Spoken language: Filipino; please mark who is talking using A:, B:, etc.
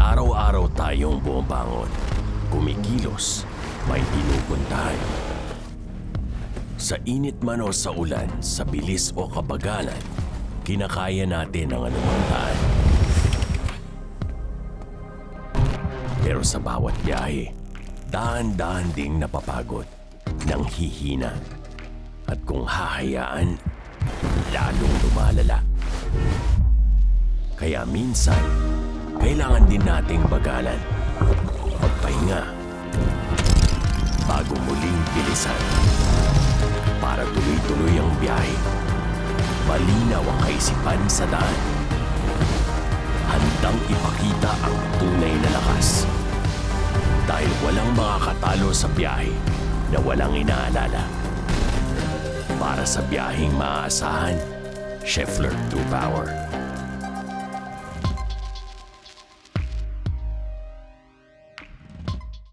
A: Araw-araw tayong bumabangon, kumikilos, may pinupuntahan. Sa init man o sa ulan, sa bilis o kabagalan, kinakaya natin ang anumang daan. Pero sa bawat biyahe, dahan-dahan ding napapagod, nanghihina. At kung hahayaan, lalong lumalala. Kaya minsan, kailangan din nating bagalan, magpahinga, bago muling bilisan. Para tuloy-tuloy ang biyahe, malinaw ang kaisipan sa daan. Handang ipakita ang tunay na lakas. Dahil walang makakatalo sa biyahe na walang inaalala. Para sa biyaheng maaasahan, Scheffler 2 Power.